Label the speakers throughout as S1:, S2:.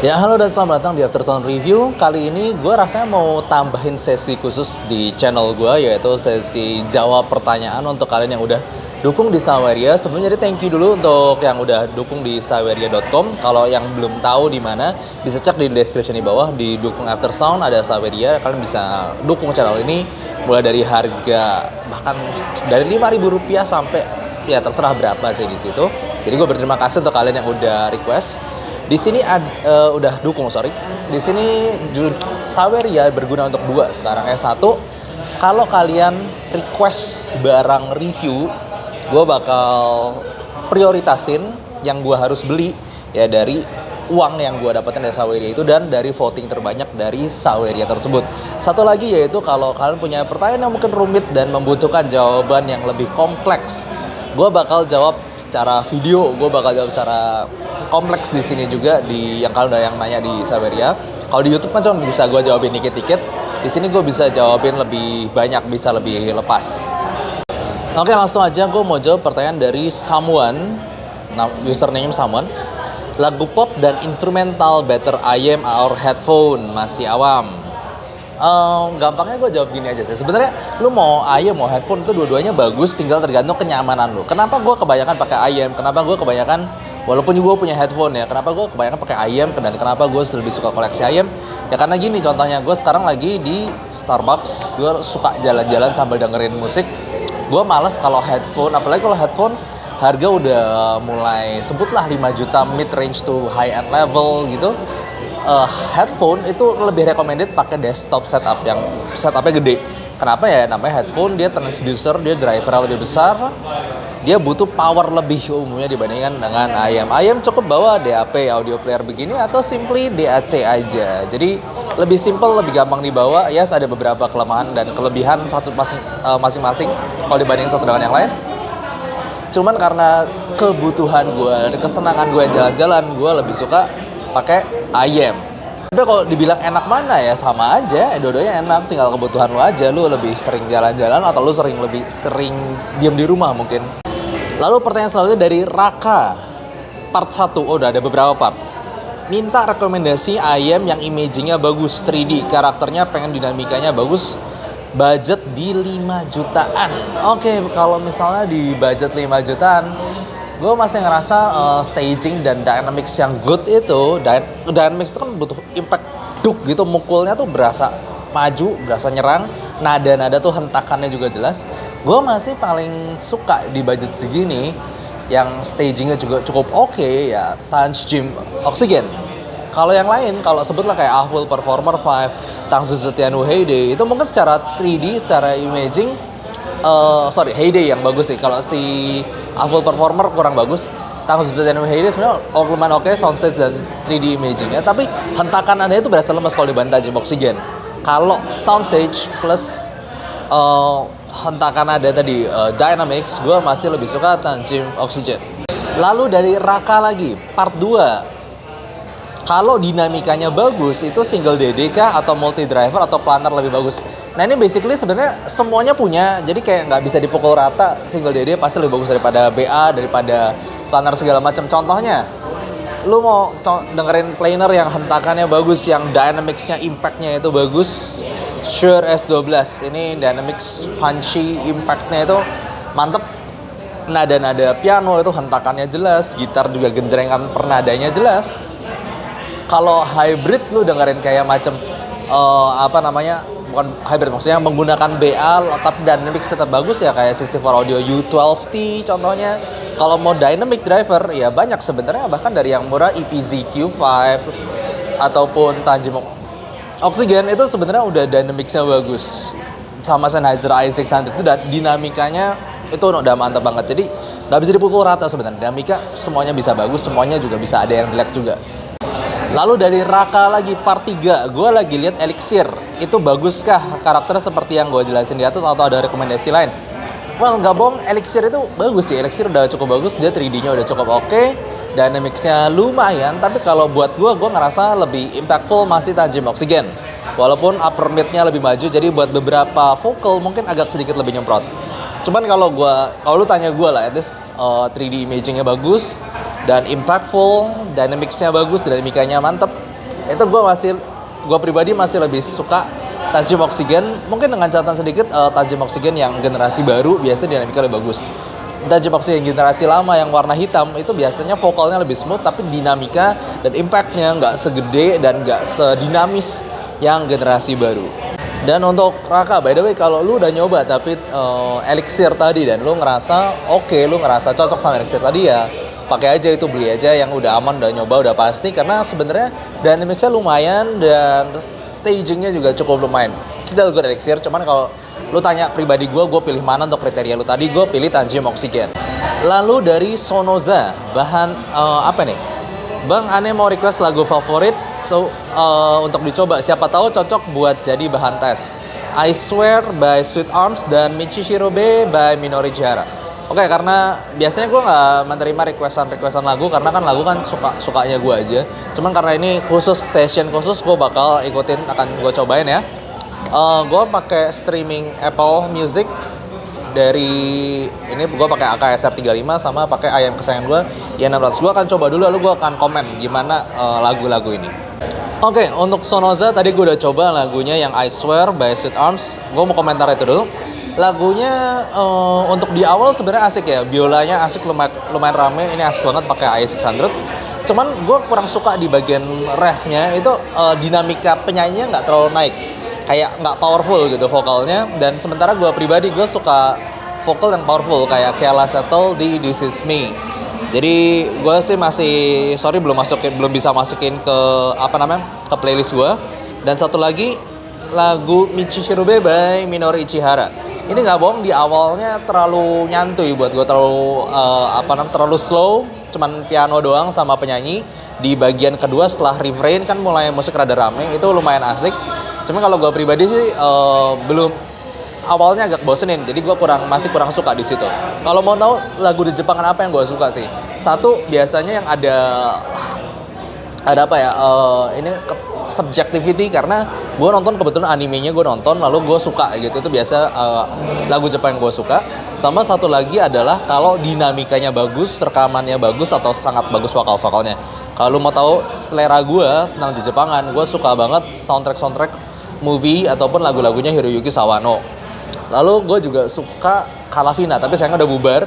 S1: Ya, halo dan selamat datang di Aftersound Review. Kali ini gue rasanya mau tambahin sesi khusus di channel gue, yaitu sesi jawab pertanyaan untuk kalian yang udah dukung di Saweria. Sebelumnya jadi thank you dulu untuk yang udah dukung di saweria.com. Kalau yang belum tahu di mana, bisa cek di description di bawah. Di dukung Aftersound ada Saweria. Kalian bisa dukung channel ini mulai dari harga bahkan dari Rp5.000 sampai ya terserah berapa sih di situ. Jadi gue berterima kasih untuk kalian yang udah request. Di sini udah dukung, sorry. Di sini Saweria berguna untuk dua sekarang. Satu, kalau kalian request barang review, gue bakal prioritasin yang gue harus beli ya dari uang yang gue dapetin dari Saweria itu dan dari voting terbanyak dari Saweria tersebut. Satu lagi yaitu kalau kalian punya pertanyaan yang mungkin rumit dan membutuhkan jawaban yang lebih kompleks, gue bakal jawab secara video, gue bakal jawab secara kompleks di sini juga di yang kalian udah yang nanya di Saweria. Kalau di YouTube kan cuma bisa gue jawabin dikit-dikit. Di sini gue bisa jawabin lebih banyak, bisa lebih lepas. Oke, langsung aja gue mau jawab pertanyaan dari someone, username someone. Lagu pop dan instrumental better IM or headphone, masih awam. Gampangnya gue jawab gini aja sih. Sebenarnya lu mau IM mau headphone itu dua-duanya bagus, tinggal tergantung kenyamanan lu. Kenapa gue kebanyakan pakai IM? Kenapa gue kebanyakan walaupun gue punya headphone ya, kenapa gue kebanyakan pakai IM dan kenapa gue lebih suka koleksi IM? Ya karena gini contohnya, gue sekarang lagi di Starbucks, gue suka jalan-jalan sambil dengerin musik. Gue males kalau headphone, apalagi kalau headphone harga udah mulai sebutlah 5 juta mid range to high end level gitu. Headphone itu lebih recommended pakai desktop setup yang setupnya gede. Kenapa ya? Namanya headphone, dia transducer, dia driver lebih besar, dia butuh power lebih umumnya dibandingkan dengan IM. IM cukup bawa DAP audio player begini atau simply DAC aja. Jadi lebih simple, lebih gampang dibawa. Yes, ada beberapa kelemahan dan kelebihan masing-masing kalau dibanding satu dengan yang lain. Cuman karena kebutuhan gue dan kesenangan gue jalan-jalan, gue lebih suka pakai IM. Tapi kalau dibilang enak mana ya sama aja, dua-duanya enak, tinggal kebutuhan lo aja. Lu lebih sering jalan-jalan atau lu lebih sering diam di rumah mungkin. Lalu pertanyaan selanjutnya dari Raka, part 1, udah ada beberapa part. Minta rekomendasi IM yang imagingnya bagus, 3D, karakternya pengen dinamikanya bagus, budget di 5 jutaan. Oke, kalau misalnya di budget 5 jutaan, gue masih ngerasa staging dan dynamics yang good itu, dynamics itu kan butuh impact duk gitu, mukulnya tuh berasa maju, berasa nyerang, nada-nada tuh hentakannya juga jelas. Gue masih paling suka di budget segini yang stagingnya juga cukup oke ya, Tanjim Oxygen. Kalau yang lain, kalau sebutlah kayak A Full Performer 5, Tangsu Setianu Heyday, itu mungkin secara 3D, secara imaging, Heyday yang bagus sih. Kalau si A Full Performer kurang bagus. Tangsu Setianu Heyday sebenarnya lumayan oke, soundstage dan 3D imaging ya. Tapi hentakan ada itu berasa lemas kalau dibanding Tanjim Oxygen. Kalau soundstage plus hentakan ada tadi dynamics, gue masih lebih suka Tanjim Oxygen. Lalu dari Raka lagi, part 2. Kalau dinamikanya bagus, itu single DD kah atau multi driver atau planar lebih bagus? Nah ini basically sebenarnya semuanya punya, jadi kayak nggak bisa dipukul rata. Single DD pasti lebih bagus daripada BA, daripada planar segala macam. Contohnya, lu mau dengerin planar yang hentakannya bagus, yang dynamicsnya, impactnya itu bagus, Shure S12. Ini dynamics, punchy, impactnya itu mantep. Nada-nada piano itu hentakannya jelas, gitar juga genjrengan pernadanya jelas. Kalau hybrid lu dengerin kayak macam bukan hybrid, maksudnya menggunakan BA tapi dynamics tetap bagus ya, kayak 64 Audio U12T contohnya. Kalau mau dynamic driver ya banyak sebenarnya, bahkan dari yang murah EPZ Q5 ataupun Tanjim Oxygen itu sebenarnya udah dynamicsnya bagus. Sama Sennheiser i600 itu dinamikanya itu udah mantap banget. Jadi nggak bisa dipukul rata sebenarnya. Dinamika semuanya bisa bagus, semuanya juga bisa ada yang jelek juga. Lalu dari Raka lagi part 3, gue lagi lihat Elixir. Itu baguskah karakternya seperti yang gue jelasin di atas atau ada rekomendasi lain? Well, nggak bohong, Elixir itu bagus sih. Elixir udah cukup bagus, dia 3D-nya udah cukup oke, dynamics-nya lumayan. Tapi kalau buat gue ngerasa lebih impactful masih Tanjim Oxygen. Walaupun upper mid-nya lebih maju, jadi buat beberapa vocal mungkin agak sedikit lebih nyemprot. Cuman kalau lu tanya gue lah, at least 3D imaging-nya bagus dan impactful, dynamics-nya bagus, dinamikanya mantep. itu gue pribadi masih lebih suka Tajim Oxygen. Mungkin dengan catatan sedikit, Tajim Oxygen yang generasi baru biasanya dinamika lebih bagus. Tajim Oxygen generasi lama yang warna hitam itu biasanya vokalnya lebih smooth, tapi dinamika dan impactnya nggak segede dan nggak sedinamis yang generasi baru. Dan untuk Raka, by the way, kalau lu udah nyoba tapi Elixir tadi dan lu ngerasa oke, lu ngerasa cocok sama Elixir tadi, ya pakai aja itu, beli aja yang udah aman, udah nyoba, udah pasti. Karena sebenarnya dynamicsnya lumayan dan stagingnya juga cukup lumayan. Still good Elixir, cuman kalau lu tanya pribadi gue pilih mana untuk kriteria lu tadi, gue pilih Tajim Oxygen. Lalu dari Sonoza, bahan apa nih? Bang, aneh mau request lagu favorit, untuk dicoba. Siapa tahu cocok buat jadi bahan tes. I Swear by Sweet Arms dan Michi Shirobe by Minori Chihara. Oke, karena biasanya gue nggak menerima requestan lagu, karena kan lagu kan sukanya gue aja. Cuman karena ini khusus, session khusus, gue bakal ikutin, akan gue cobain ya. Gue pakai streaming Apple Music. Dari ini gue pakai AKSR 35 sama pakai ayam kesayangan gue ya 600. Gue akan coba dulu, lalu gue akan komen gimana lagu-lagu ini. Oke, untuk Sonoza tadi gue udah coba lagunya yang I Swear by Sweet Arms. Gue mau komentar itu dulu. Lagunya untuk di awal sebenarnya asik ya, biolanya asik, lumayan rame. Ini asik banget pakai i600. Cuman gue kurang suka di bagian refnya itu, dinamika penyanyinya nggak terlalu naik, kayak nggak powerful gitu vokalnya. Dan sementara gue pribadi, gue suka vokal yang powerful kayak Keala Settle di This Is Me. Jadi gue sih masih belum bisa masukin ke ke playlist gue. Dan satu lagi lagu Michi Shirobe by Minori Chihara. Ini nggak bohong, di awalnya terlalu nyantuy buat gue, terlalu slow, cuman piano doang sama penyanyi. Di bagian kedua setelah refrain kan mulai musik rada rame, itu lumayan asik. Cuma kalau gue pribadi sih awalnya agak bosenin, jadi gue masih kurang suka di situ. Kalau mau tahu lagu di Jepangan apa yang gue suka sih? Satu, biasanya yang ada ini subjectivity, karena gue nonton kebetulan animenya, gue nonton lalu gue suka gitu. Itu biasa lagu Jepang yang gue suka. Sama satu lagi adalah kalau dinamikanya bagus, rekamannya bagus, atau sangat bagus vokal-vokalnya. Kalau mau tahu selera gue tentang di Jepangan, gue suka banget soundtrack movie ataupun lagu-lagunya Hiroyuki Sawano. Lalu gue juga suka Kalavina, tapi sayangnya udah bubar.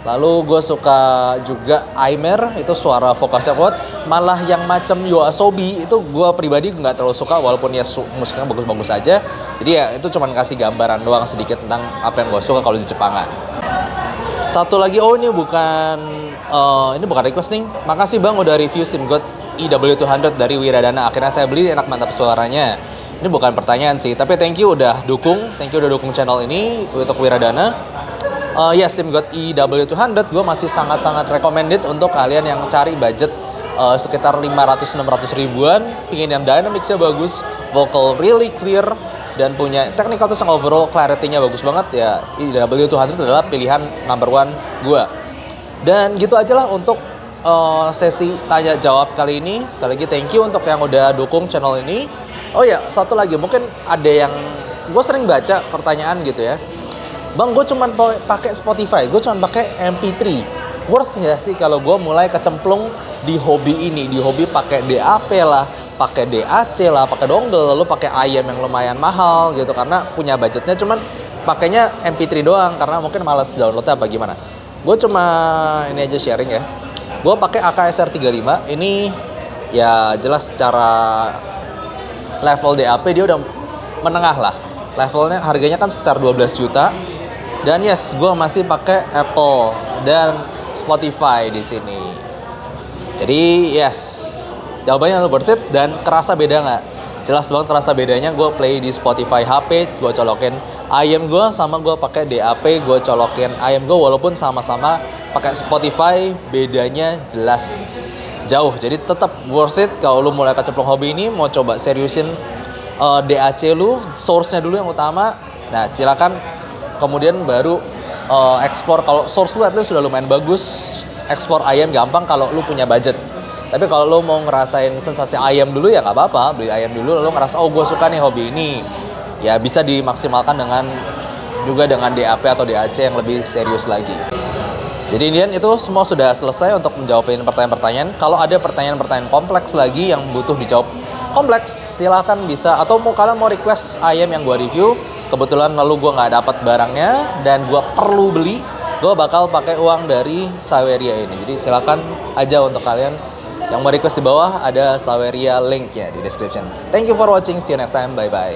S1: Lalu gue suka juga Aimer, itu suara vokasnya kuat. Malah yang macam Yoasobi itu gue pribadi nggak terlalu suka, walaupun ya musiknya bagus-bagus aja. Jadi ya itu cuma kasih gambaran doang sedikit tentang apa yang gue suka kalau di Jepangan. Satu lagi, ini bukan request nih. Makasih bang udah review SIM-God EW200 dari Wiradana. Akhirnya saya beli, enak mantap suaranya. Ini bukan pertanyaan sih, tapi thank you udah dukung channel ini untuk Wiradana. SIM-God EW200 gue masih sangat-sangat recommended untuk kalian yang cari budget sekitar 500-600 ribuan, pingin yang dynamicsnya bagus, vocal really clear, dan punya technical tools yang overall clarity-nya bagus banget, ya EW200 adalah pilihan number one gue. Dan gitu aja lah untuk sesi tanya jawab kali ini. Sekali lagi thank you untuk yang udah dukung channel ini. Oh ya, satu lagi, mungkin ada yang gue sering baca pertanyaan gitu ya, bang, gue cuma pakai Spotify, gue cuma pakai MP3, worth nggak sih kalau gue mulai kecemplung di hobi ini, di hobi pakai DAP lah, pakai DAC lah, pakai dongle, lalu pakai ayam yang lumayan mahal gitu, karena punya budgetnya cuman pakainya MP3 doang karena mungkin malas downloadnya apa gimana. Gue cuma ini aja sharing ya, gue pakai AKSR 35 ini, ya jelas secara level DAP dia udah menengah lah. Levelnya harganya kan sekitar 12 juta. Dan yes, gue masih pakai Apple dan Spotify di sini. Jadi yes, jawabannya worth it dan kerasa beda nggak? Jelas banget kerasa bedanya. Gue play di Spotify HP, gue colokin ayam gue, sama gue pakai DAP, gue colokin ayam gue, walaupun sama-sama pakai Spotify, bedanya jelas jauh. Jadi tetap worth it kalau lu mulai kecemplung hobi ini, mau coba seriusin DAC lu, source-nya dulu yang utama. Nah, silakan kemudian baru ekspor. Kalau source lu at least sudah lumayan bagus, ekspor ayam gampang kalau lu punya budget. Tapi kalau lu mau ngerasain sensasi ayam dulu, ya nggak apa-apa, beli ayam dulu lalu ngerasa gue suka nih hobi ini, ya bisa dimaksimalkan dengan DAP atau DAC yang lebih serius lagi. Jadi itu semua sudah selesai untuk menjawabin pertanyaan-pertanyaan. Kalau ada pertanyaan-pertanyaan kompleks lagi yang butuh dijawab kompleks, silahkan bisa. Atau kalian mau request ayam yang gue review, kebetulan lalu gue nggak dapat barangnya dan gue perlu beli, gue bakal pakai uang dari Saweria ini. Jadi silahkan aja untuk kalian yang mau request, di bawah ada Saweria linknya di description. Thank you for watching, see you next time, bye bye.